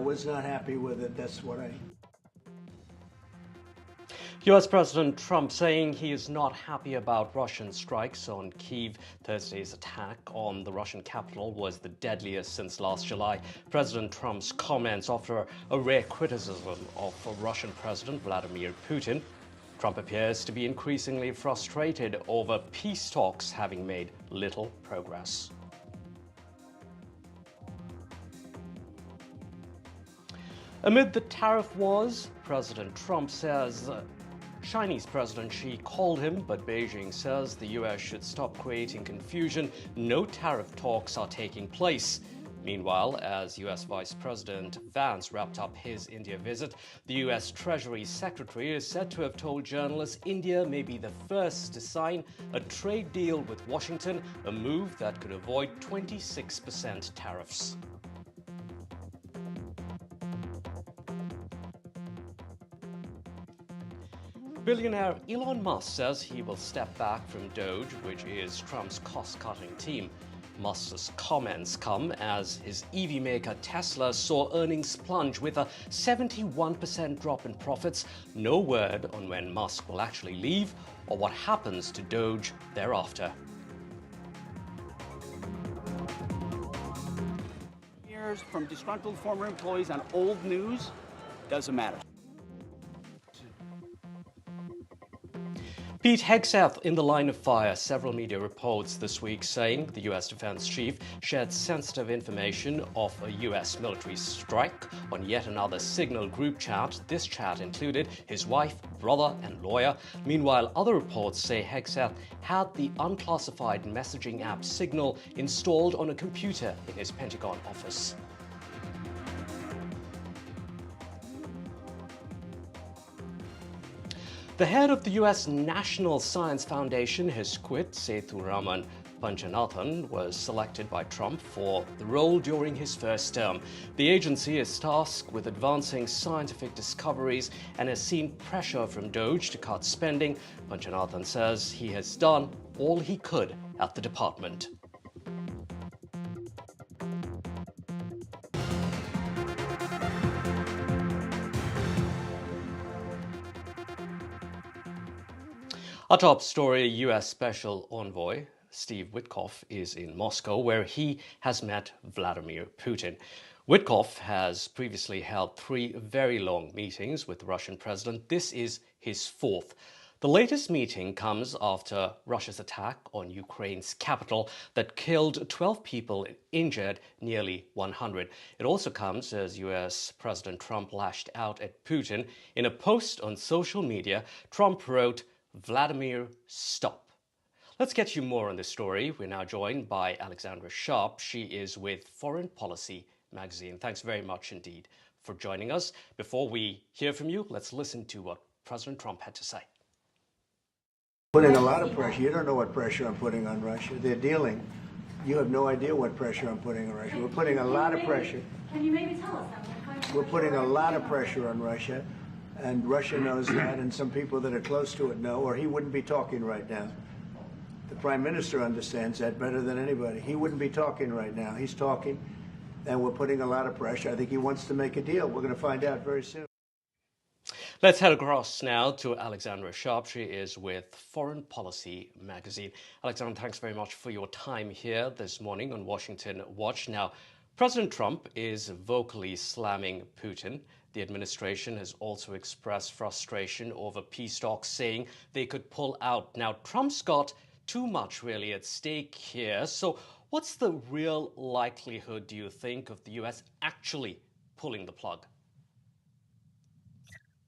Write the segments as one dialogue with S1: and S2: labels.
S1: was not happy with it. That's what I...
S2: U.S. President Trump saying he is not happy about Russian strikes on Kyiv. Thursday's attack on the Russian capital was the deadliest since last July. President Trump's comments after a rare criticism of Russian President Vladimir Putin. Trump appears to be increasingly frustrated over peace talks having made little progress. Amid the tariff wars, President Trump says Chinese President Xi called him, but Beijing says the U.S. should stop creating confusion. No tariff talks are taking place. Meanwhile, as U.S. Vice President Vance wrapped up his India visit, the U.S. Treasury Secretary is said to have told journalists India may be the first to sign a trade deal with Washington, a move that could avoid 26% tariffs. Billionaire Elon Musk says he will step back from Doge, which is Trump's cost-cutting team. Musk's comments come as his EV maker Tesla saw earnings plunge with a 71% drop in profits. No word on when Musk will actually leave or what happens to Doge thereafter.
S3: Years from disgruntled former employees on old news doesn't matter.
S2: Pete Hegseth in the line of fire. Several media reports this week saying the U.S. defense chief shared sensitive information of a U.S. military strike on yet another Signal group chat. This chat included his wife, brother, and lawyer. Meanwhile, other reports say Hegseth had the unclassified messaging app Signal installed on a computer in his Pentagon office. The head of the U.S. National Science Foundation has quit. Sethuraman Panchanathan was selected by Trump for the role during his first term. The agency is tasked with advancing scientific discoveries and has seen pressure from Doge to cut spending. Panchanathan says he has done all he could at the department. Our top story, U.S. Special Envoy Steve Witkoff is in Moscow, where he has met Vladimir Putin. Witkoff has previously held 3 very long meetings with the Russian president. This is his 4th. The latest meeting comes after Russia's attack on Ukraine's capital that killed 12 people, injured nearly 100. It also comes as U.S. President Trump lashed out at Putin. In a post on social media, Trump wrote, "Vladimir, stop." Let's get you more on this story. We're now joined by Alexandra Sharp. She is with Foreign Policy magazine. Thanks very much indeed for joining us. Before we hear from you, let's listen to what President Trump had to say.
S1: Putting a lot of pressure. You don't know what pressure I'm putting on Russia. They're dealing. You have no idea what pressure I'm putting on Russia. We're putting a lot of pressure.
S4: Can you maybe tell us that?
S1: We're putting a lot of pressure on Russia. And Russia knows that, and some people that are close to it know, or he wouldn't be talking right now. The Prime Minister understands that better than anybody. He wouldn't be talking right now. He's talking, and we're putting a lot of pressure. I think he wants to make a deal. We're going to find out very soon.
S2: Let's head across now to Alexandra Sharp. She is with Foreign Policy magazine. Alexandra, thanks very much for your time here this morning on Washington Watch. Now, President Trump is vocally slamming Putin. The administration has also expressed frustration over peace talks, saying they could pull out. Now, Trump's got too much really at stake here. So what's the real likelihood, do you think, of the U.S. actually pulling the plug?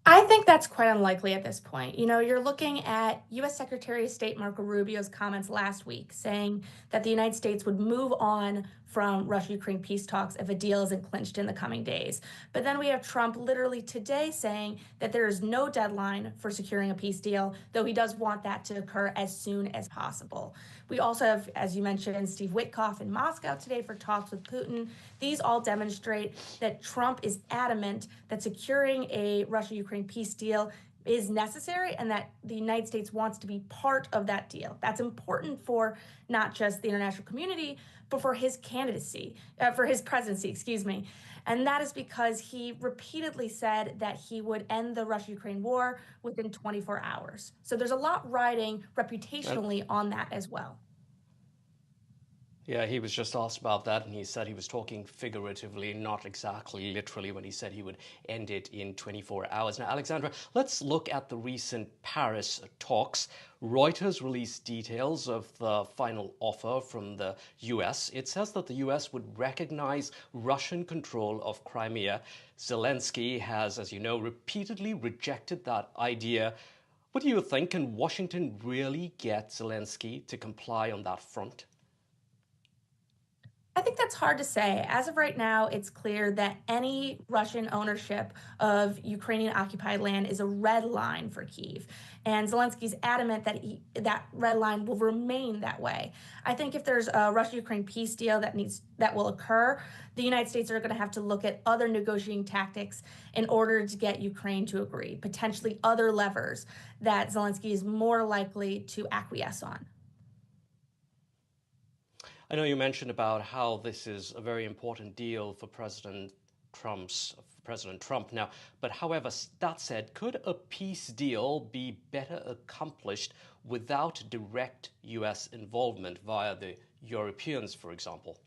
S4: I think that's quite unlikely at this point. You know, you're looking at U.S. Secretary of State Marco Rubio's comments last week saying that the United States would move on from Russia-Ukraine peace talks if a deal isn't clinched in the coming days. But then we have Trump literally today saying that there is no deadline for securing a peace deal, though he does want that to occur as soon as possible. We also have, as you mentioned, Steve Witkoff in Moscow today for talks with Putin. These all demonstrate that Trump is adamant that securing a Russia-Ukraine peace deal is necessary and that the United States wants to be part of that deal. That's important for not just the international community, but for his candidacy, for his presidency, excuse me. And that is because he repeatedly said that he would end the Russia-Ukraine war within 24 hours. So there's a lot riding reputationally on that as well.
S2: Yeah, he was just asked about that, and he said he was talking figuratively, not exactly literally, when he said he would end it in 24 hours. Now, Alexandra, let's look at the recent Paris talks. Reuters released details of the final offer from the US. It says that the US would recognize Russian control of Crimea. Zelensky has, as you know, repeatedly rejected that idea. What do you think? Can Washington really get Zelensky to comply on that front?
S4: I think that's hard to say. As of right now, it's clear that any Russian ownership of Ukrainian occupied land is a red line for Kyiv. And Zelensky's adamant that that red line will remain that way. I think if there's a Russia-Ukraine peace deal that will occur, the United States are going to have to look at other negotiating tactics in order to get Ukraine to agree, potentially other levers that Zelensky is more likely to acquiesce on.
S2: I know you mentioned about how this is a very important deal for President Trump now, but however, that said, could a peace deal be better accomplished without direct US involvement via the Europeans, for example?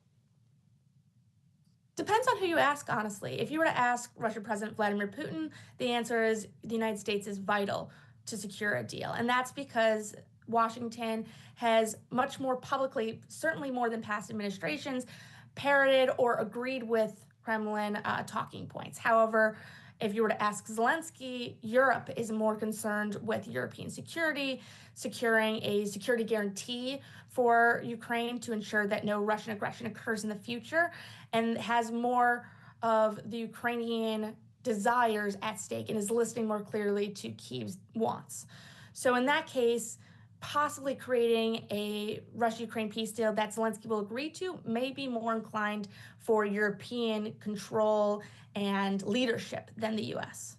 S4: Depends on who you ask, honestly. If you were to ask Russian President Vladimir Putin, the answer is the United States is vital to secure a deal. And that's because Washington has much more publicly, certainly more than past administrations, parroted or agreed with Kremlin talking points. However, if you were to ask Zelensky, Europe is more concerned with European security, securing a security guarantee for Ukraine to ensure that no Russian aggression occurs in the future, and has more of the Ukrainian desires at stake and is listening more clearly to Kyiv's wants. So in that case, possibly creating a Russia-Ukraine peace deal that Zelensky will agree to may be more inclined for European control and leadership than the U.S.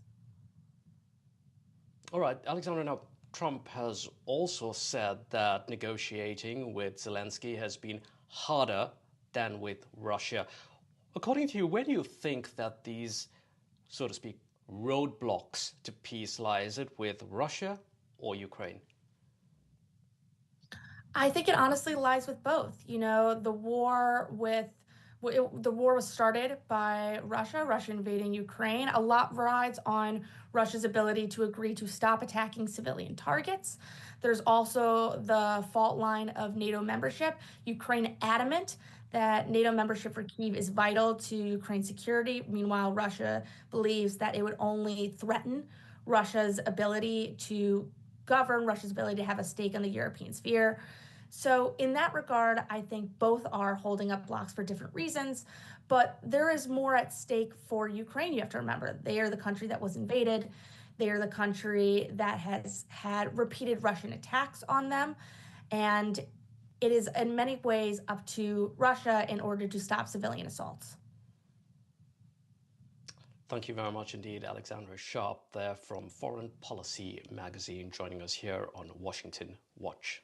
S2: All right, Alexandra, now Trump has also said that negotiating with Zelensky has been harder than with Russia. According to you, where do you think that these, so to speak, roadblocks to peace lie? Is it with Russia or Ukraine?
S4: I think it honestly lies with both. You know, the war was started by Russia invading Ukraine. A lot rides on Russia's ability to agree to stop attacking civilian targets. There's also the fault line of NATO membership. Ukraine adamant that NATO membership for Kyiv is vital to Ukraine's security. Meanwhile, Russia believes that it would only threaten Russia's ability to govern, Russia's ability to have a stake in the European sphere. So in that regard, I think both are holding up blocks for different reasons, but there is more at stake for Ukraine. You have to remember, they are the country that was invaded. They are the country that has had repeated Russian attacks on them. And it is in many ways up to Russia in order to stop civilian assaults.
S2: Thank you very much indeed, Alexandra Sharp, there from Foreign Policy magazine, joining us here on Washington Watch.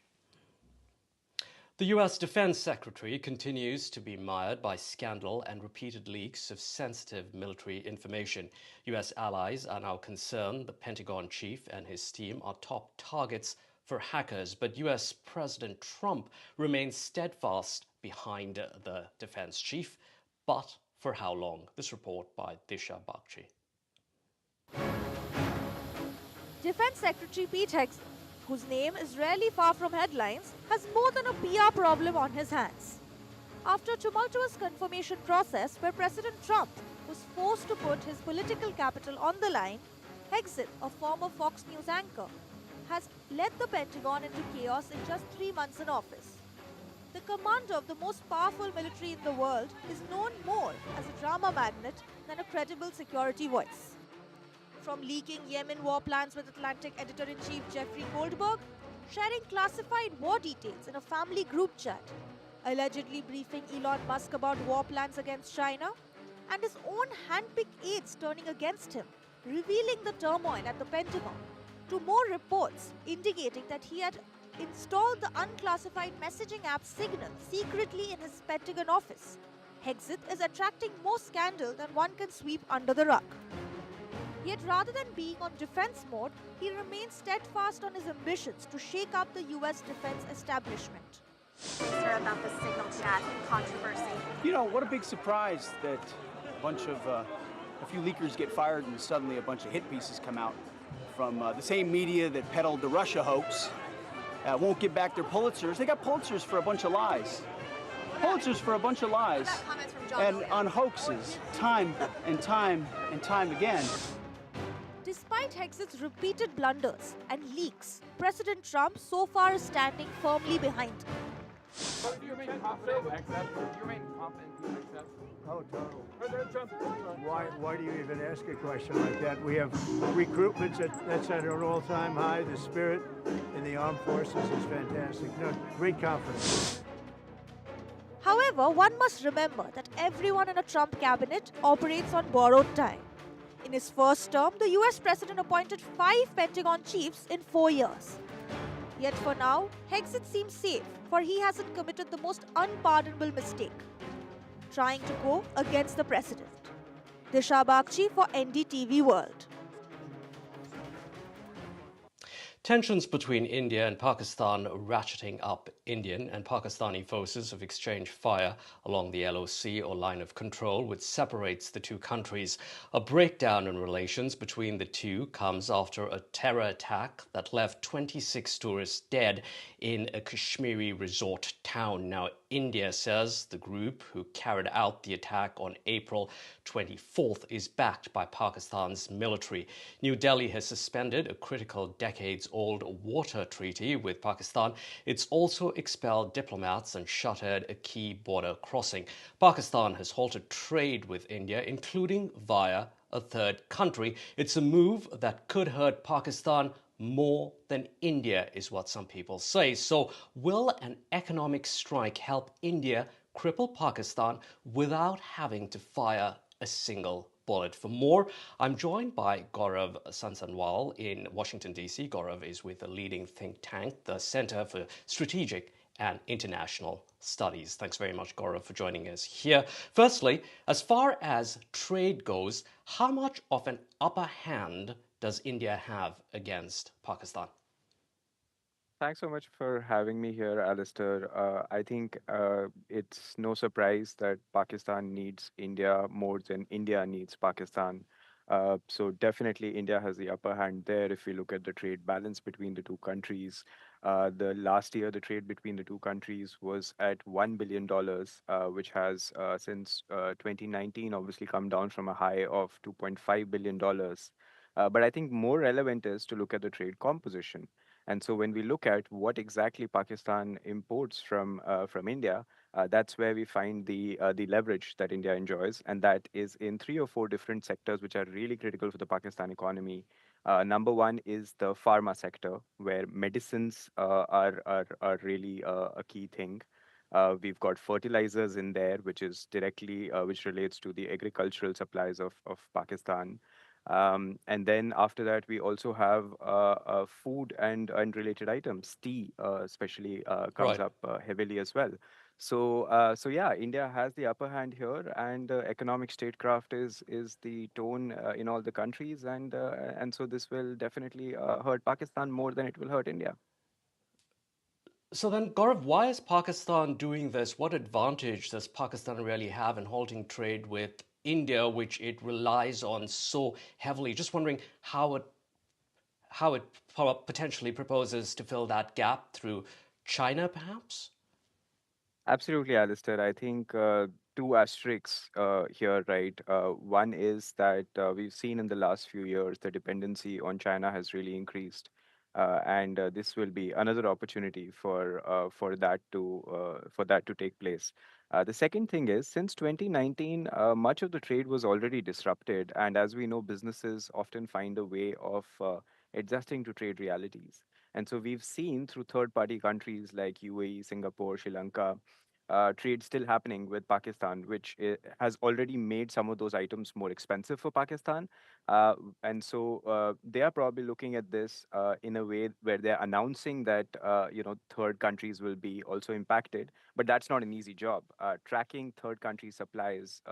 S2: The US Defense Secretary continues to be mired by scandal and repeated leaks of sensitive military information. US allies are now concerned the Pentagon chief and his team are top targets for hackers, but US President Trump remains steadfast behind the defense chief. But for how long? This report by Disha Bagchi.
S5: Defense Secretary Pete Hegseth, whose name is rarely far from headlines, has more than a PR problem on his hands. After a tumultuous confirmation process where President Trump was forced to put his political capital on the line, Hegseth, a former Fox News anchor, has led the Pentagon into chaos in just 3 months in office. The commander of the most powerful military in the world is known more as a drama magnet than a credible security voice. From leaking Yemen war plans with Atlantic editor-in-chief Jeffrey Goldberg, sharing classified war details in a family group chat, allegedly briefing Elon Musk about war plans against China, and his own hand-picked aides turning against him, revealing the turmoil at the Pentagon. to more reports indicating that he had installed the unclassified messaging app Signal secretly in his Pentagon office. Hexit is attracting more scandal than one can sweep under the rug. Yet rather than being on defense mode, he remains steadfast on his ambitions to shake up the US defense establishment.
S6: Sir, about the Signal chat controversy.
S3: You know, what a big surprise that a few leakers get fired and suddenly a bunch of hit pieces come out from the same media that peddled the Russia hoax. Won't give back their Pulitzers. They got Pulitzers for a bunch of lies. Pulitzers for a bunch of lies. And on hoaxes, time and time and time again.
S5: Despite Hexit's repeated blunders and leaks, President Trump so far is standing firmly behind him.
S7: Do you remain confident in XF? Do you remain confident in XF?
S1: Oh, total.
S7: President Trump.
S1: Why do you even ask a question like that? We have recruitments that's at an all-time high. The spirit in the armed forces is fantastic. No, great confidence.
S5: However, one must remember that everyone in a Trump cabinet operates on borrowed time. In his first term, the US president appointed 5 Pentagon chiefs in 4 years. Yet for now, Hexit seems safe, for he hasn't committed the most unpardonable mistake: trying to go against the president. Disha Bagchi for NDTV World.
S2: Tensions between India and Pakistan ratcheting up. Indian and Pakistani forces have exchanged fire along the LOC, or line of control, which separates the two countries. A breakdown in relations between the two comes after a terror attack that left 26 tourists dead in a Kashmiri resort town. Now, India says the group who carried out the attack on April 24th is backed by Pakistan's military. New Delhi has suspended a critical decades-old water treaty with Pakistan. It's also expelled diplomats and shuttered a key border crossing. Pakistan has halted trade with India, including via a third country. It's a move that could hurt Pakistan more than India, is what some people say. So will an economic strike help India cripple Pakistan without having to fire a single bullet? For more, I'm joined by Gaurav Sansanwal in Washington, D.C. Gaurav is with the leading think tank, the Center for Strategic and International Studies. Thanks very much, Gaurav, for joining us here. Firstly, as far as trade goes, how much of an upper hand does India have against Pakistan?
S8: Thanks so much for having me here, Alistair. I think it's no surprise that Pakistan needs India more than India needs Pakistan. So definitely India has the upper hand there if we look at the trade balance between the two countries. The last year, the trade between the two countries was at $1 billion, which has since 2019 obviously come down from a high of $2.5 billion. But I think more relevant is to look at the trade composition. And so when we look at what exactly Pakistan imports from India, that's where we find the leverage that India enjoys, and that is in 3 or 4 different sectors which are really critical for the Pakistan economy. Number one is the pharma sector, where medicines are really a key thing. We've got fertilizers in there, which is directly which relates to the agricultural supplies of Pakistan. And then after that, we also have food and related items. Tea, especially, comes
S2: Right.
S8: up heavily as well. So yeah, India has the upper hand here, and economic statecraft is the tone in all the countries, and so this will definitely hurt Pakistan more than it will hurt India.
S2: So then, Gaurav, why is Pakistan doing this? What advantage does Pakistan really have in halting trade with India, which it relies on so heavily? Just wondering how it potentially proposes to fill that gap through China, perhaps?
S8: Absolutely, Alistair. I think two asterisks here, right? One is that we've seen in the last few years the dependency on China has really increased, and this will be another opportunity for that to take place. The second thing is, since 2019, much of the trade was already disrupted, and as we know, businesses often find a way of adjusting to trade realities. And so we've seen through third-party countries like UAE, Singapore, Sri Lanka, trade still happening with Pakistan, which has already made some of those items more expensive for Pakistan. And so they are probably looking at this in a way where they're announcing that third countries will be also impacted, but that's not an easy job. Tracking third country supplies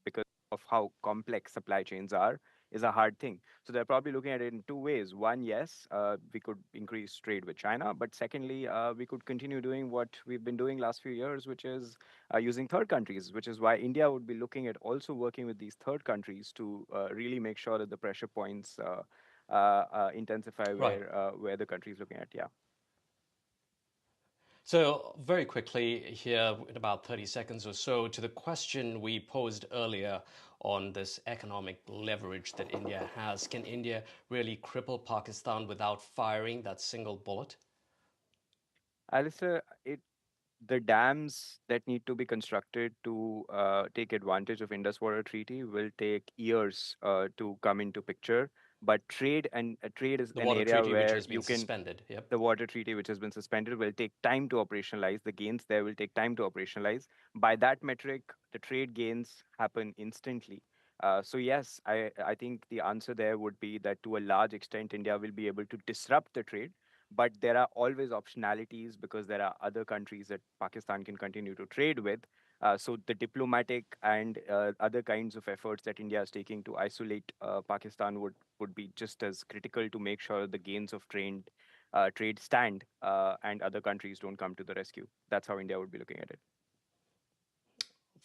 S8: because of how complex supply chains are is a hard thing. So they're probably looking at it in two ways. One, yes, we could increase trade with China, but secondly, we could continue doing what we've been doing last few years, which is using third countries, which is why India would be looking at also working with these third countries to really make sure that the pressure points intensify
S2: Right.
S8: where the country is looking at. Yeah.
S2: So, very quickly here, in about 30 seconds or so, to the question we posed earlier on this economic leverage that India has. Can India really cripple Pakistan without firing that single bullet?
S8: Alistair, the dams that need to be constructed to take advantage of Indus Water Treaty will take years to come into picture. But trade is
S2: The
S8: an
S2: water
S8: area
S2: treaty, which
S8: where
S2: has been
S8: you can
S2: suspended. Yep.
S8: the water treaty, which has been suspended, will take time to operationalize. The gains there will take time to operationalize. By that metric, the trade gains happen instantly. So yes, I think the answer there would be that to a large extent, India will be able to disrupt the trade, but there are always optionalities because there are other countries that Pakistan can continue to trade with. So the diplomatic and other kinds of efforts that India is taking to isolate Pakistan would be just as critical to make sure the gains of trade stand and other countries don't come to the rescue. That's how India would be looking at it.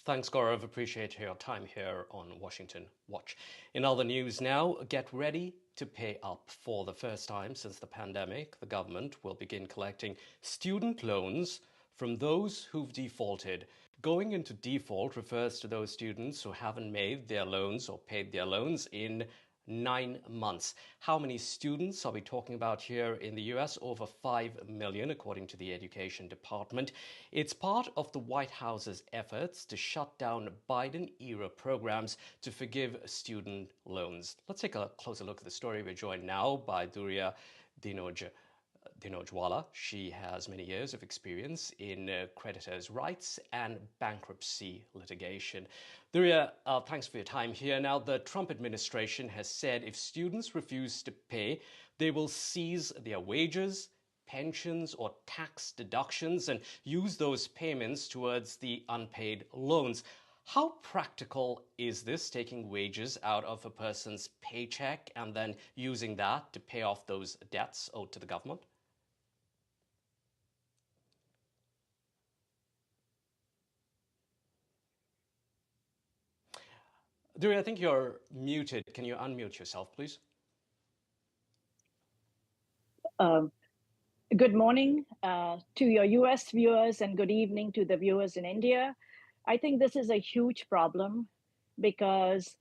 S2: Thanks, Gaurav. Appreciate your time here on Washington Watch. In other news now, get ready to pay up. For the first time since the pandemic, the government will begin collecting student loans from those who've defaulted. Going into default refers to those students who haven't made their loans or paid their loans in 9 months. How many students are we talking about here in the US? Over 5 million, according to the Education Department. It's part of the White House's efforts to shut down Biden-era programs to forgive student loans. Let's take a closer look at the story. We're joined now by Durya Dinojwala. She has many years of experience in creditors' rights and bankruptcy litigation. Durya, thanks for your time here. Now, the Trump administration has said if students refuse to pay, they will seize their wages, pensions, or tax deductions and use those payments towards the unpaid loans. How practical is this, taking wages out of a person's paycheck and then using that to pay off those debts owed to the government? Durya, I think you're muted. Can you unmute yourself, please?
S9: Good morning to your US viewers and good evening to the viewers in India. I think this is a huge problem because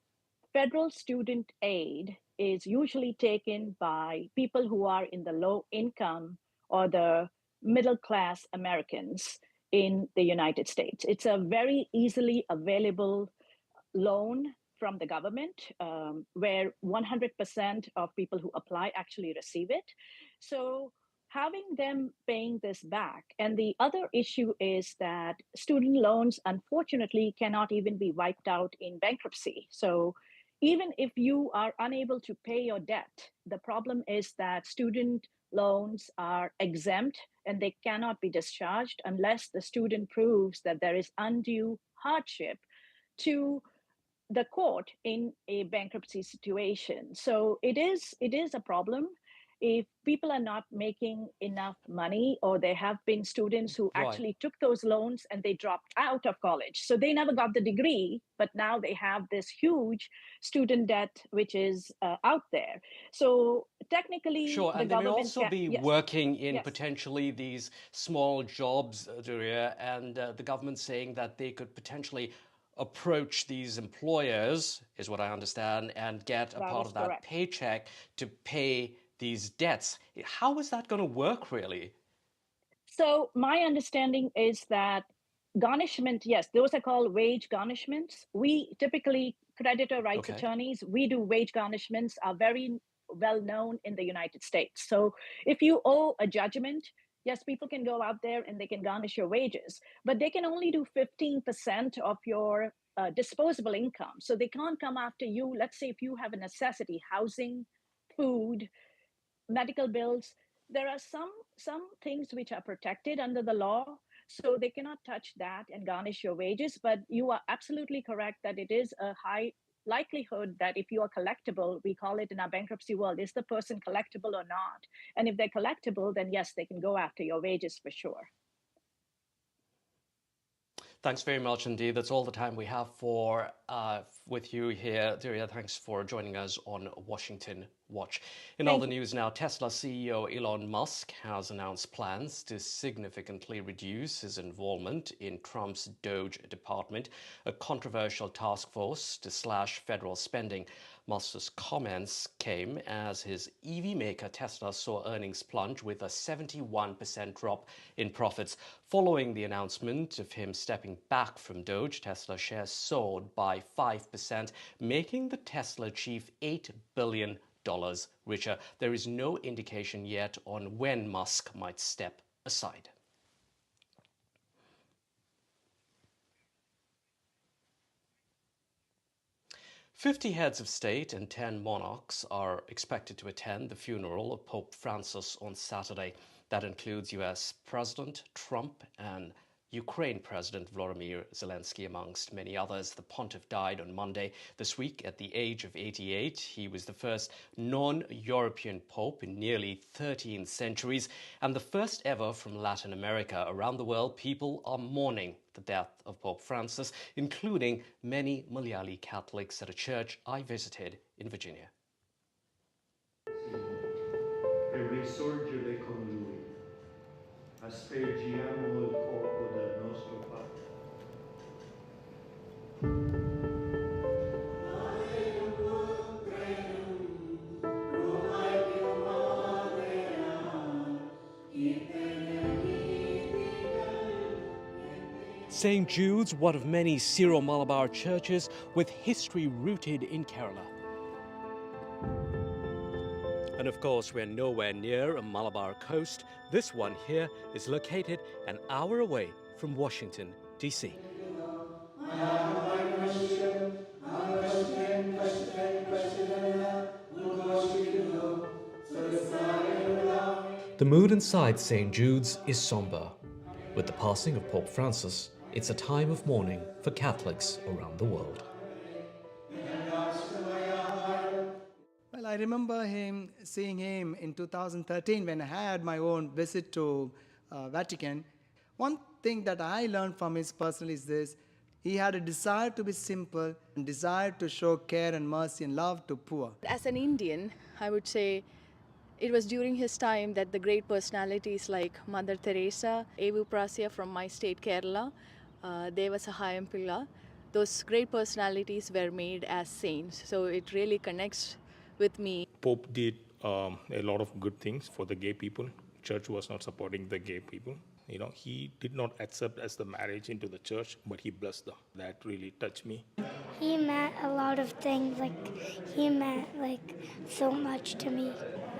S9: federal student aid is usually taken by people who are in the low income or the middle class Americans in the United States. It's a very easily available loan from the government where 100% of people who apply actually receive it. So having them paying this back. And the other issue is that student loans, unfortunately, cannot even be wiped out in bankruptcy. So even if you are unable to pay your debt, the problem is that student loans are exempt and they cannot be discharged unless the student proves that there is undue hardship to the court in a bankruptcy situation. So it is a problem if people are not making enough money, or there have been students who actually took those loans and they dropped out of college. So they never got the degree, but now they have this huge student debt, which is out there. So technically,
S2: sure,
S9: the
S2: and they may
S9: government
S2: also be
S9: yes.
S2: working in
S9: Yes.
S2: potentially these small jobs, Durya, and the government saying that they could potentially approach these employers, is what I understand, and get a
S9: That
S2: part
S9: is
S2: of that
S9: correct.
S2: paycheck to pay these debts. How is that going to work, really?
S9: So my understanding is that garnishment, yes, those are called wage garnishments. We typically, creditor rights attorneys, we do wage garnishments, are very well known in the United States. So if you owe a judgment, Yes, people can go out there and they can garnish your wages, but they can only do 15% of your disposable income. So they can't come after you. Let's say if you have a necessity, housing, food, medical bills, there are some things which are protected under the law, so they cannot touch that and garnish your wages. But you are absolutely correct that it is a high likelihood that if you are collectible, we call it in our bankruptcy world, is the person collectible or not? And if they're collectible, then yes, they can go after your wages for sure.
S2: Thanks very much indeed. That's all the time we have for with you here. Dirya, thanks for joining us on Washington Watch. In other news now, Tesla CEO Elon Musk has announced plans to significantly reduce his involvement in Trump's Doge department, a controversial task force to slash federal spending. Musk's comments came as his EV maker Tesla saw earnings plunge with a 71% drop in profits. Following the announcement of him stepping back from Doge, Tesla shares soared by 5%, making the Tesla chief $8 billion richer. There is no indication yet on when Musk might step aside. "50 heads of state and 10 monarchs are expected to attend the funeral of Pope Francis on Saturday. That includes US President Trump and Ukraine President Volodymyr Zelensky, amongst many others. The pontiff died on Monday this week at the age of 88. He was the first non-European pope in nearly 13 centuries and the first ever from Latin America. Around the world, people are mourning the death of Pope Francis, including many Malayali Catholics at a church I visited in Virginia.
S10: Risorgere con lui, aspergiamo il corpo del nostro Papa.
S2: St. Jude's, one of many Syro-Malabar churches with history rooted in Kerala. And of course, we're nowhere near a Malabar coast. This one here is located an hour away from Washington, D.C. The mood inside St. Jude's is somber. With the passing of Pope Francis, it's a time of mourning for Catholics around the world.
S11: Well, I remember seeing him in 2013 when I had my own visit to Vatican. One thing that I learned from his personal is this: he had a desire to be simple and desire to show care and mercy and love to poor.
S12: As an Indian, I would say it was during his time that the great personalities like Mother Teresa, Evu Prasya from my state Kerala, Deva Sahayam Pilla, those great personalities were made as saints. So it really connects with me.
S13: Pope did a lot of good things for the gay people. Church was not supporting the gay people. You know, he did not accept as the marriage into the church, but he blessed them. That really touched me.
S14: He meant a lot of things, he meant so much to me.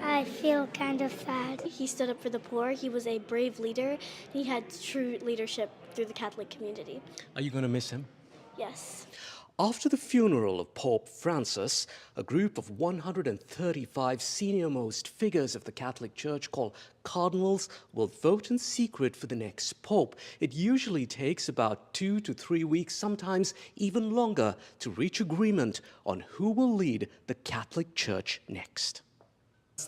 S14: I feel kind of sad.
S15: He stood up for the poor. He was a brave leader. He had true leadership through the Catholic community.
S2: Are you going to miss him?
S15: Yes.
S2: After the funeral of Pope Francis, a group of 135 senior-most figures of the Catholic Church called cardinals will vote in secret for the next pope. It usually takes about 2 to 3 weeks, sometimes even longer, to reach agreement on who will lead the Catholic Church next.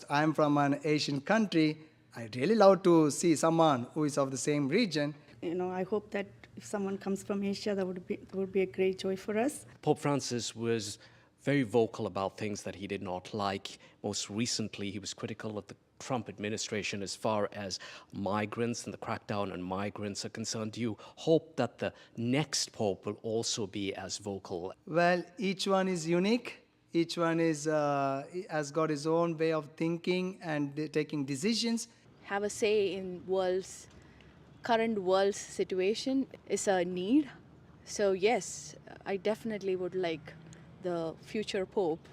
S11: I'm from an Asian country. I'd really love to see someone who is of the same region.
S16: You know, I hope that if someone comes from Asia, that would be a great joy for us.
S2: Pope Francis was very vocal about things that he did not like. Most recently, he was critical of the Trump administration as far as migrants and the crackdown on migrants are concerned. Do you hope that the next pope will also be as vocal?
S11: Well, each one is unique. Each one has got his own way of thinking and taking decisions.
S12: Have a say in current world's situation is a need. So yes, I definitely would like the future pope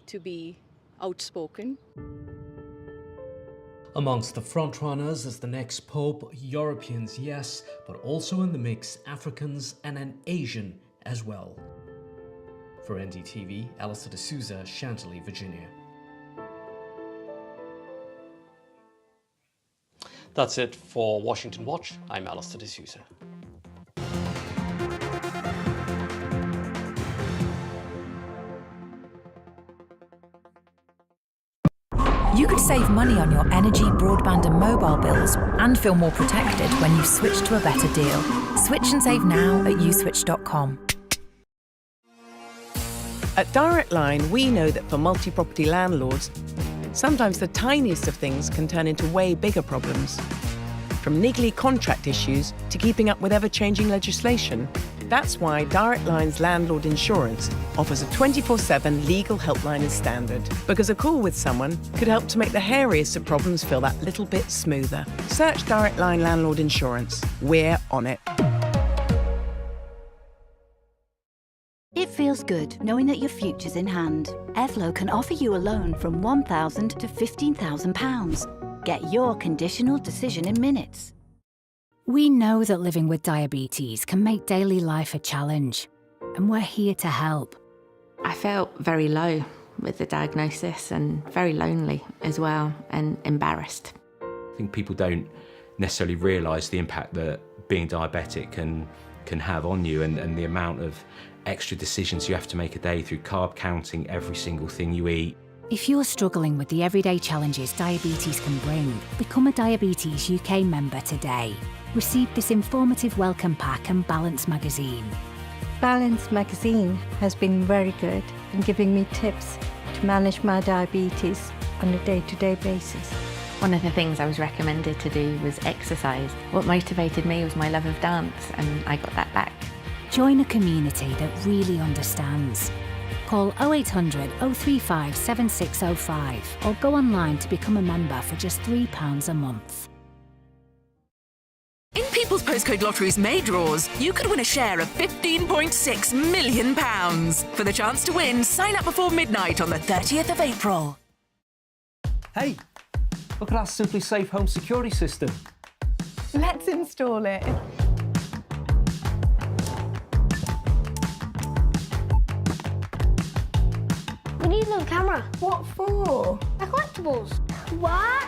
S12: to be outspoken.
S17: Amongst the frontrunners as the next Pope, Europeans, yes, but also in the mix, Africans and an Asian as well. For NDTV, Allister D'Souza, Chantilly, Virginia.
S2: That's it for Washington Watch. I'm Allister D'Souza.
S18: You could save money on your energy, broadband and mobile bills and feel more protected when you switch to a better deal. Switch and save now at uswitch.com.
S19: At Direct Line, we know that for multi-property landlords, sometimes the tiniest of things can turn into way bigger problems. From niggly contract issues to keeping up with ever-changing legislation. That's why Direct Line's landlord insurance offers a 24/7 legal helpline as standard. Because a call with someone could help to make the hairiest of problems feel that little bit smoother. Search Direct Line Landlord Insurance. We're on it.
S20: It feels good knowing that your future's in hand. Evlo can offer you a loan from £1,000 to £15,000. Get your conditional decision in minutes.
S21: We know that living with diabetes can make daily life a challenge, and we're here to help.
S22: I felt very low with the diagnosis and very lonely as well and embarrassed.
S23: I think people don't necessarily realise the impact that being diabetic can have on you and the amount of extra decisions you have to make a day through carb counting every single thing you eat.
S21: If you're struggling with the everyday challenges diabetes can bring, become a Diabetes UK member today. Receive this informative welcome pack and Balance magazine.
S24: Balance magazine has been very good in giving me tips to manage my diabetes on a day-to-day basis.
S22: One of the things I was recommended to do was exercise. What motivated me was my love of dance, and I got that back.
S21: Join a community that really understands. Call 0800 035 7605 or go online to become a member for just £3 a month.
S25: In People's Postcode Lottery's May draws, you could win a share of £15.6 million. For the chance to win, sign up before midnight on the 30th of April.
S26: Hey, look at our Simply Safe home security system.
S27: Let's install it.
S14: We need a camera.
S27: What for?
S14: The collectibles. What?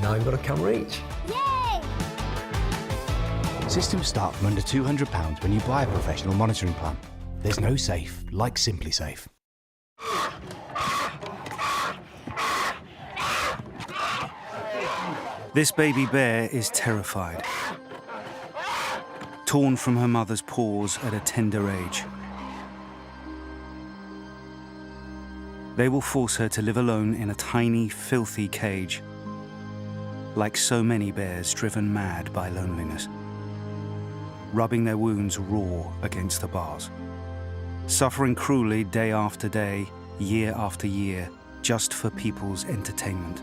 S26: Now you've got a camera each.
S14: Yay!
S28: Systems start from under £200 when you buy a professional monitoring plan. There's no safe like Simply Safe.
S29: This baby bear is terrified. Torn from her mother's paws at a tender age. They will force her to live alone in a tiny, filthy cage, like so many bears driven mad by loneliness, rubbing their wounds raw against the bars, suffering cruelly day after day, year after year, just for people's entertainment.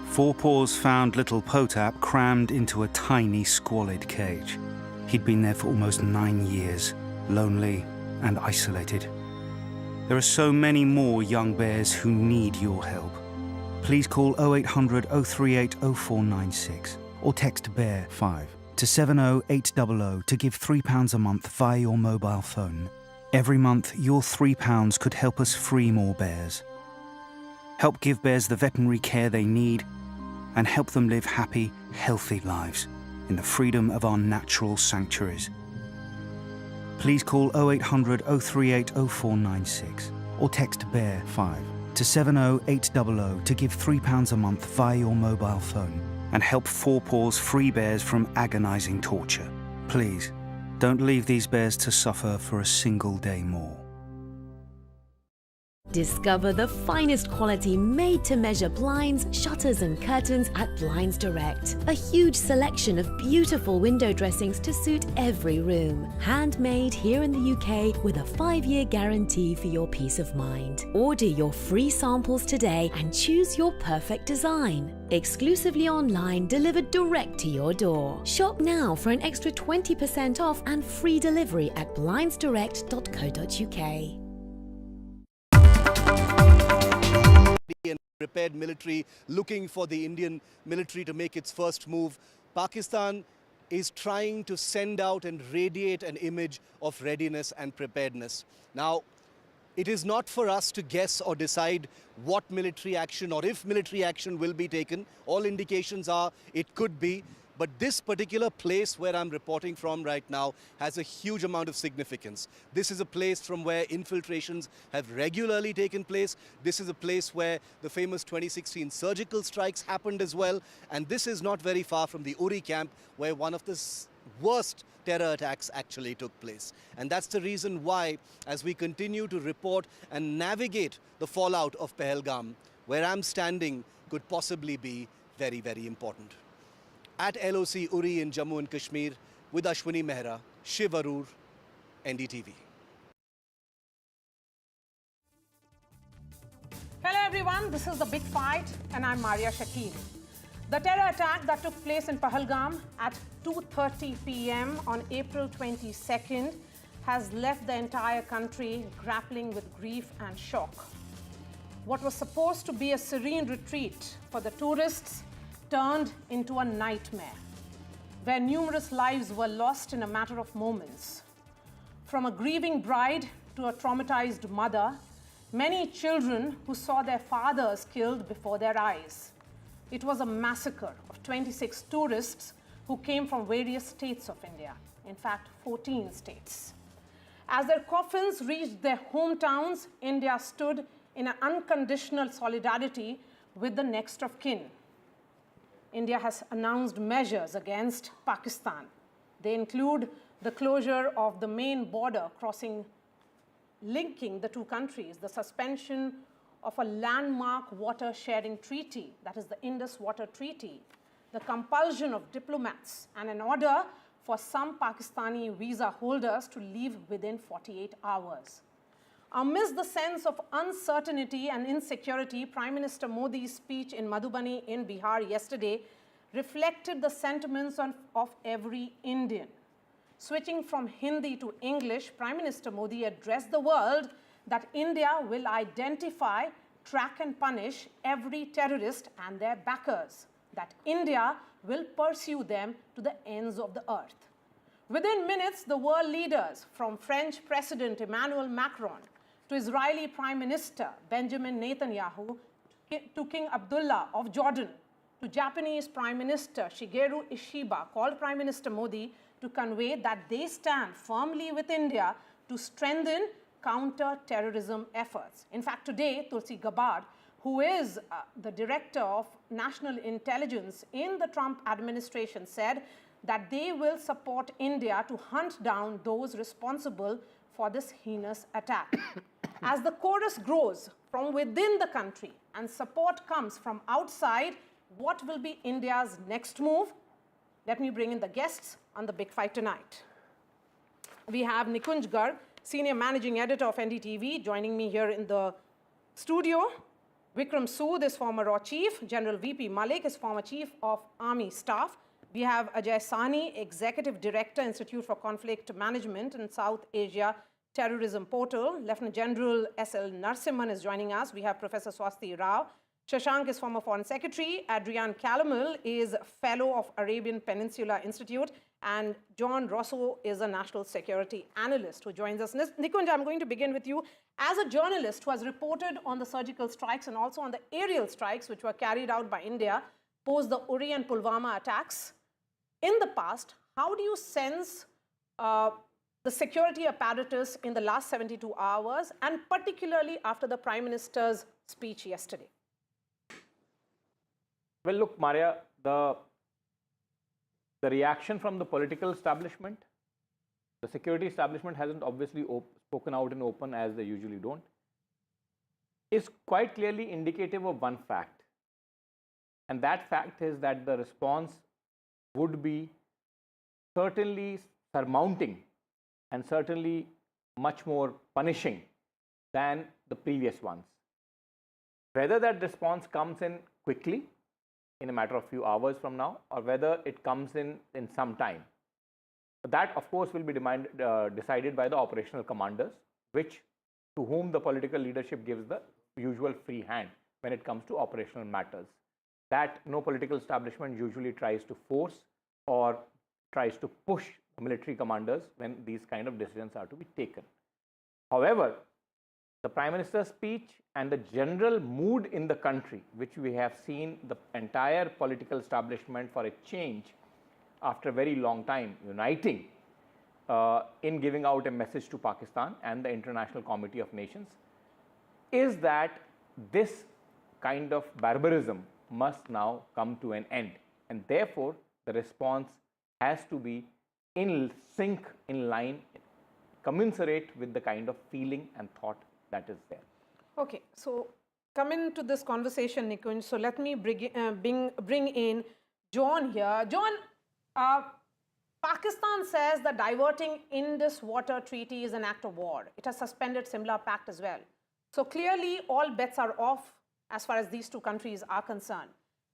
S29: Four Paws found little Potap crammed into a tiny, squalid cage. He'd been there for almost 9 years, lonely and isolated. There are so many more young bears who need your help. Please call 0800 038 0496 or text BEAR5 to 70800 to give £3 a month via your mobile phone. Every month, your £3 could help us free more bears. Help give bears the veterinary care they need and help them live happy, healthy lives in the freedom of our natural sanctuaries. Please call 0800 038 0496 or text BEAR5 to 70800 to give £3 a month via your mobile phone and help Four Paws free bears from agonising torture. Please, don't leave these bears to suffer for a single day more.
S30: Discover the finest quality made-to-measure blinds, shutters and curtains at Blinds Direct. A huge selection of beautiful window dressings to suit every room. Handmade here in the UK with a 5-year guarantee for your peace of mind. Order your free samples today and choose your perfect design. Exclusively online, delivered direct to your door. Shop now for an extra 20% off and free delivery at blindsdirect.co.uk.
S1: and prepared military looking for the Indian military to make its first move. Pakistan is trying to send out and radiate an image of readiness and preparedness. Now, it is not for us to guess or decide what military action or if military action will be taken. All indications are it could be. But this particular place where I'm reporting from right now has a huge amount of significance. This is a place from where infiltrations have regularly taken place. This is a place where the famous 2016 surgical strikes happened as well. And this is not very far from the Uri camp, where one of the worst terror attacks actually took place. And that's the reason why, as we continue to report and navigate the fallout of Pahalgam, where I'm standing could possibly be very, very important. At LOC Uri in Jammu and Kashmir, with Ashwini Mehra, Shiv Arur, NDTV.
S3: Hello everyone, this is The Big Fight and I'm Maria Shakil. The terror attack that took place in Pahalgam at 2:30 p.m. on April 22nd has left the entire country grappling with grief and shock. What was supposed to be a serene retreat for the tourists turned into a nightmare, where numerous lives were lost in a matter of moments. From a grieving bride to a traumatized mother, many children who saw their fathers killed before their eyes. It was a massacre of 26 tourists who came from various states of India, in fact 14 states. As their coffins reached their hometowns, India stood in an unconditional solidarity with the next of kin. India has announced measures against Pakistan. They include the closure of the main border crossing linking the two countries, the suspension of a landmark water sharing treaty, that is the Indus Water Treaty, the compulsion of diplomats, and an order for some Pakistani visa holders to leave within 48 hours. Amidst the sense of uncertainty and insecurity, Prime Minister Modi's speech in Madhubani in Bihar yesterday reflected the sentiments of every Indian. Switching from Hindi to English, Prime Minister Modi addressed the world that India will identify, track and punish every terrorist and their backers, that India will pursue them to the ends of the earth. Within minutes, the world leaders, from French President Emmanuel Macron to Israeli Prime Minister Benjamin Netanyahu, to King Abdullah of Jordan, to Japanese Prime Minister Shigeru Ishiba, called Prime Minister Modi to convey that they stand firmly with India to strengthen counter-terrorism efforts. In fact, today, Tulsi Gabbard, who is the Director of National Intelligence in the Trump administration, said that they will support India to hunt down those responsible for this heinous attack. As the chorus grows from within the country and support comes from outside, what will be India's next move? Let me bring in the guests on The Big Fight tonight. We have Nikunj Garg, Senior Managing Editor of NDTV, joining me here in the studio. Vikram Sood is former RAW Chief. General VP Malik is former Chief of Army Staff. We have Ajay Sahni, Executive Director, Institute for Conflict Management and South Asia Terrorism Portal. Lieutenant General S.L. Narasimhan is joining us. We have Professor Swasti Rao. Shashank is former Foreign Secretary. Adrian Calomel is Fellow of Arabian Peninsula Institute. And John Rosso is a National Security Analyst who joins us. Nikunj, I'm going to begin with you. As a journalist who has reported on the surgical strikes and also on the aerial strikes which were carried out by India post the Uri and Pulwama attacks, in the past, how do you sense the security apparatus in the last 72 hours, and particularly after the Prime Minister's speech yesterday?
S4: Well, look, Maria, the reaction from the political establishment, the security establishment hasn't obviously spoken out in open as they usually don't, is quite clearly indicative of one fact. And that fact is that the response would be certainly surmounting and certainly much more punishing than the previous ones. Whether that response comes in quickly, in a matter of few hours from now, or whether it comes in some time. That, of course, will be decided by the operational commanders, to whom the political leadership gives the usual free hand when it comes to operational matters. That no political establishment usually tries to force or tries to push military commanders when these kind of decisions are to be taken. However, the Prime Minister's speech and the general mood in the country, which we have seen the entire political establishment for a change after a very long time uniting in giving out a message to Pakistan and the International Committee of Nations, is that this kind of barbarism must now come to an end, and therefore the response has to be in sync, in line, commensurate with the kind of feeling and thought that is there.
S3: Okay, so coming to this conversation, Nikunj, so let me bring in John here. John, Pakistan says that diverting Indus Water Treaty is an act of war. It has suspended similar pact as well. So clearly all bets are off as far as these two countries are concerned.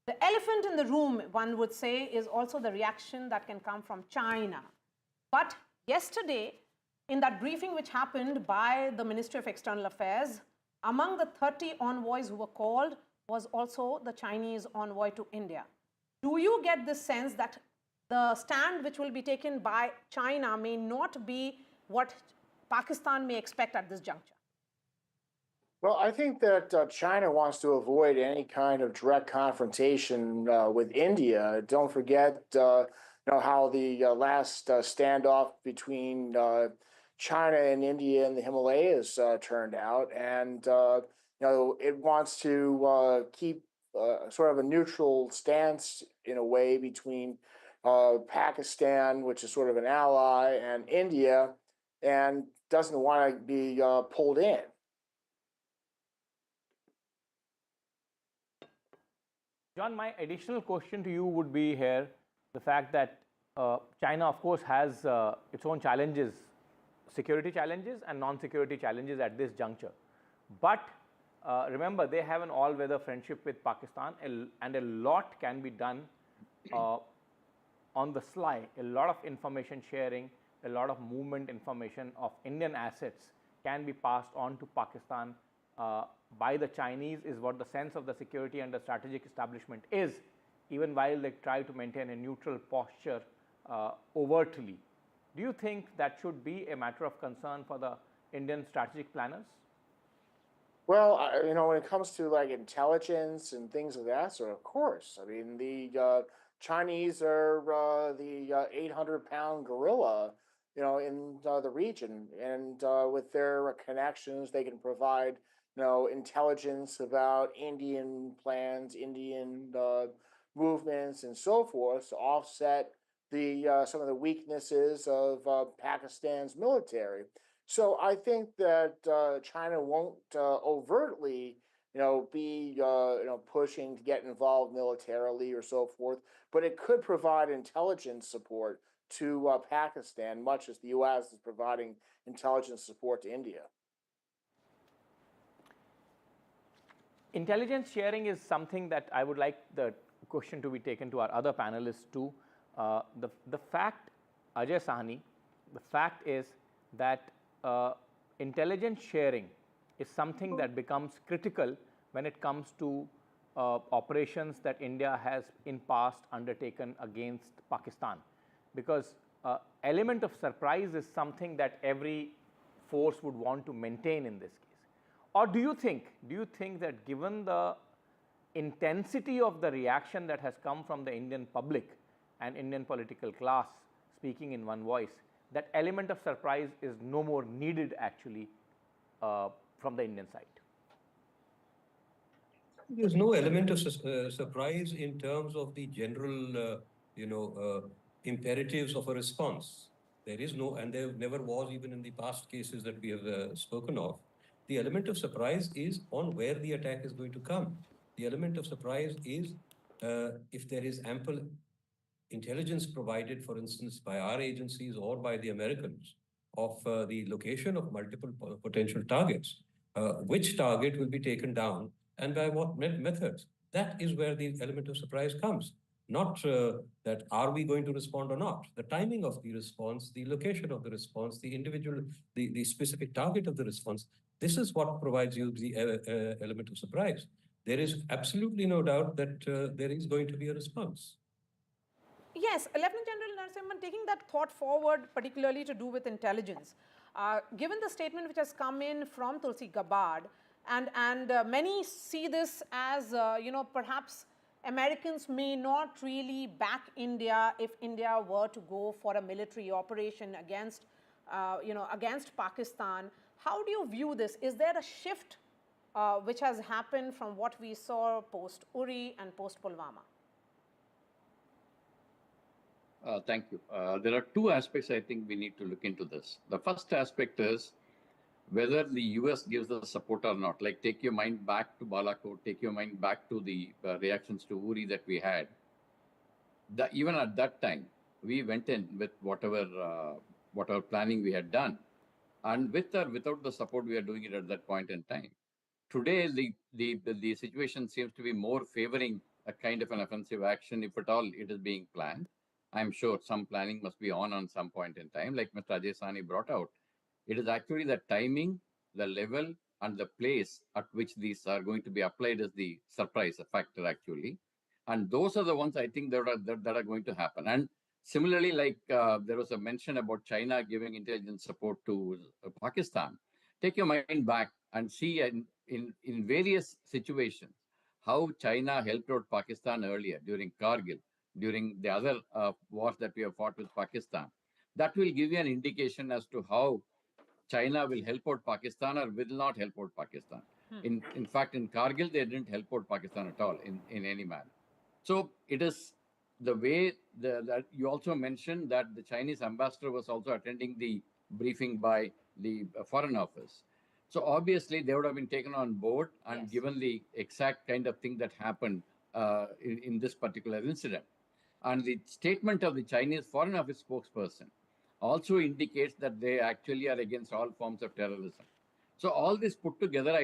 S3: The elephant in the room, one would say, is also the reaction that can come from China. But yesterday, in that briefing which happened by the Ministry of External Affairs, among the 30 envoys who were called was also the Chinese envoy to India. Do you get the sense that the stand which will be taken by China may not be what Pakistan may expect at this juncture?
S5: Well, I think that China wants to avoid any kind of direct confrontation with India. Don't forget, how the last standoff between China and India in the Himalayas turned out, and it wants to keep sort of a neutral stance in a way between Pakistan, which is sort of an ally, and India, and doesn't want to be pulled in.
S4: John, my additional question to you would be here, the fact that China, of course, has its own challenges, security challenges and non-security challenges at this juncture. But remember, they have an all-weather friendship with Pakistan, and a lot can be done on the sly. A lot of information sharing, a lot of movement information of Indian assets can be passed on to Pakistan by the Chinese, is what the sense of the security and the strategic establishment is, even while they try to maintain a neutral posture overtly. Do you think that should be a matter of concern for the Indian strategic planners?
S5: Well, when it comes to like intelligence and things of that sort, of course. I mean, the Chinese are the 800-pound gorilla, in the region, and with their connections, they can provide intelligence about Indian plans, Indian movements, and so forth to offset some of the weaknesses of Pakistan's military. So I think that China won't overtly, be pushing to get involved militarily or so forth, but it could provide intelligence support to Pakistan, much as the U.S. is providing intelligence support to India.
S4: Intelligence sharing is something that I would like the question to be taken to our other panelists too. The fact, Ajay Sahni, the fact is that intelligence sharing is something that becomes critical when it comes to operations that India has in past undertaken against Pakistan, because element of surprise is something that every force would want to maintain in this case. Or do you think that given the intensity of the reaction that has come from the Indian public and Indian political class speaking in one voice, that element of surprise is no more needed actually from the Indian side?
S6: There's no element of surprise in terms of the general, imperatives of a response. There is no, and there never was even in the past cases that we have spoken of. The element of surprise is on where the attack is going to come. The element of surprise is if there is ample intelligence provided, for instance, by our agencies or by the Americans, of the location of multiple potential targets, which target will be taken down and by what methods. That is where the element of surprise comes. Not that are we going to respond or not. The timing of the response, the location of the response, the individual, the specific target of the response, this is what provides you the element of surprise. there is absolutely no doubt that there is going to be a response.
S3: Yes, Lieutenant General Narasimhan, taking that thought forward, particularly to do with intelligence, given the statement which has come in from Tulsi Gabbard, and many see this as, perhaps Americans may not really back India if India were to go for a military operation against, against Pakistan. How do you view this? Is there a shift which has happened from what we saw post-Uri and post-Pulwama?
S7: Thank you. There are two aspects I think we need to look into this. The first aspect is whether the US gives the support or not. Like, take your mind back to Balakot, take your mind back to the reactions to Uri that we had. Even at that time, we went in with whatever planning we had done. And with or without the support, we are doing it at that point in time. Today, the situation seems to be more favoring a kind of an offensive action, if at all it is being planned. I'm sure some planning must be on some point in time, like Mr. Ajay Sani brought out. It is actually the timing, the level, and the place at which these are going to be applied is the surprise factor, actually. And those are the ones I think that are going to happen. And similarly, like there was a mention about China giving intelligence support to Pakistan. Take your mind back and see in various situations how China helped out Pakistan earlier during Kargil, during the other wars that we have fought with Pakistan. That will give you an indication as to how China will help out Pakistan or will not help out Pakistan. In fact, in Kargil, they didn't help out Pakistan at all in any manner. So it is the way that you also mentioned that the Chinese ambassador was also attending the briefing by the Foreign Office. So obviously, they would have been taken on board and given the exact kind of thing that happened in this particular incident. And the statement of the Chinese Foreign Office spokesperson also indicates that they actually are against all forms of terrorism. So all this put together,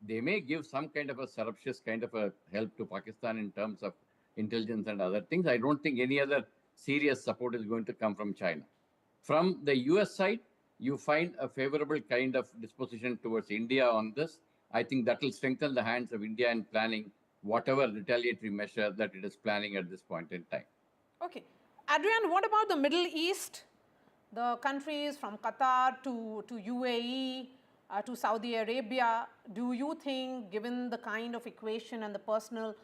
S7: they may give some kind of a surreptitious kind of a help to Pakistan in terms of intelligence and other things. I don't think any other serious support is going to come from China. From the US side, you find a favorable kind of disposition towards India on this. I think that will strengthen the hands of India in planning whatever retaliatory measure that it is planning at this point in time.
S3: Okay. Adrian, what about the Middle East? The countries from Qatar to UAE to Saudi Arabia. Do you think, given the kind of equation and the personal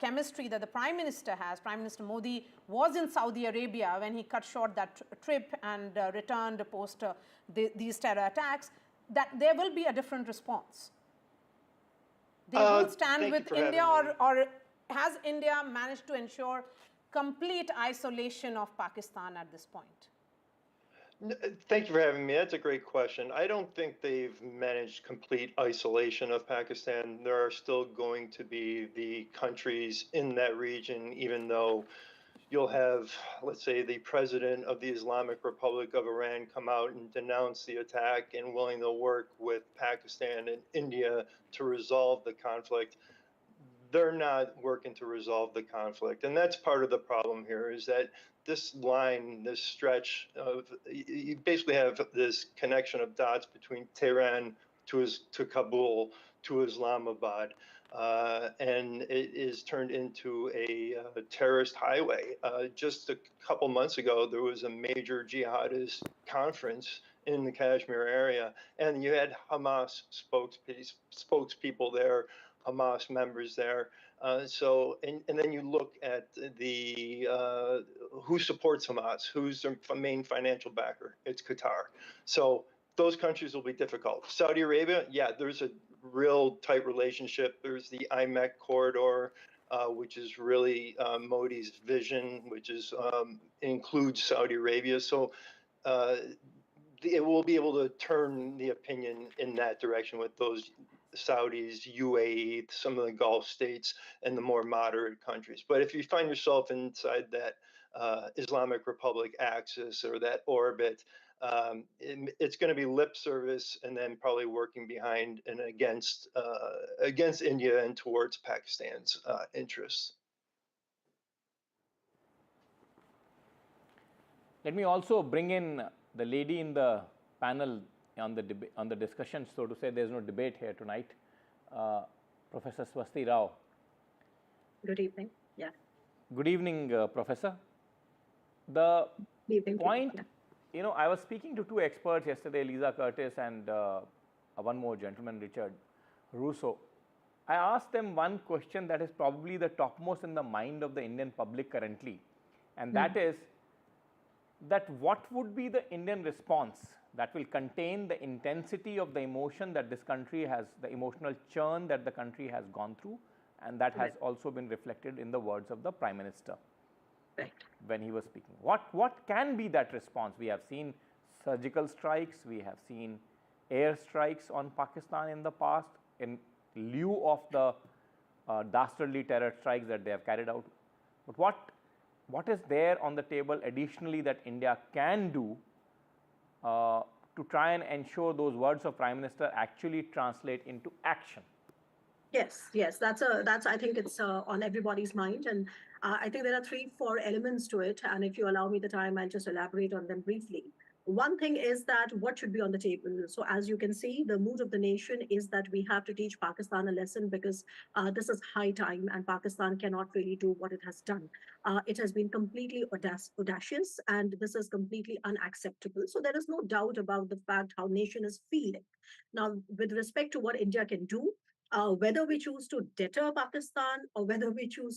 S3: chemistry that the Prime Minister has, Prime Minister Modi was in Saudi Arabia when he cut short that trip and returned post these terror attacks, that there will be a different response? They will stand with India, or has India managed to ensure complete isolation of Pakistan at this point?
S8: Thank you for having me. That's a great question. I don't think they've managed complete isolation of Pakistan. There are still going to be the countries in that region, even though you'll have, let's say, the president of the Islamic Republic of Iran come out and denounce the attack and willing to work with Pakistan and India to resolve the conflict. They're not working to resolve the conflict. And that's part of the problem here, is that this line, this stretch of, you basically have this connection of dots between Tehran to Kabul to Islamabad, and it is turned into a terrorist highway. Just a couple months ago, there was a major jihadist conference in the Kashmir area, and you had Hamas spokespeople there, Hamas members there. And then you look at the who supports Hamas, who's their main financial backer. It's Qatar. So those countries will be difficult. Saudi Arabia, yeah, there's a real tight relationship. There's the IMEC corridor, which is really Modi's vision, which is includes Saudi Arabia. So it will be able to turn the opinion in that direction with those Saudis, UAE, some of the Gulf states, and the more moderate countries. But if you find yourself inside that Islamic Republic axis or that orbit, it's going to be lip service and then probably working behind and against India and towards Pakistan's interests.
S4: Let me also bring in the lady in the panel on the discussion, so to say. There's no debate here tonight. Professor Swasti Rao.
S2: Good evening. Yeah.
S4: Good evening, Professor. The
S2: evening,
S4: point, I was speaking to two experts yesterday, Lisa Curtis and one more gentleman, Richard Russo. I asked them one question that is probably the topmost in the mind of the Indian public currently, and that is that what would be the Indian response that will contain the intensity of the emotion that this country has, the emotional churn that the country has gone through, and that has also been reflected in the words of the Prime Minister when he was speaking. What can be that response? We have seen surgical strikes, we have seen air strikes on Pakistan in the past in lieu of the dastardly terror strikes that they have carried out. But what is there on the table additionally that India can do to try and ensure those words of Prime Minister actually translate into action?
S2: Yes, that's I think it's on everybody's mind, and I think there are 3-4 elements to it. And if you allow me the time, I'll just elaborate on them briefly. One thing is that what should be on the table. So as you can see, the mood of the nation is that we have to teach Pakistan a lesson because this is high time and Pakistan cannot really do what it has done. It has been completely audacious and this is completely unacceptable. So there is no doubt about the fact how nation is feeling. Now, with respect to what India can do, whether we choose to deter Pakistan or whether we choose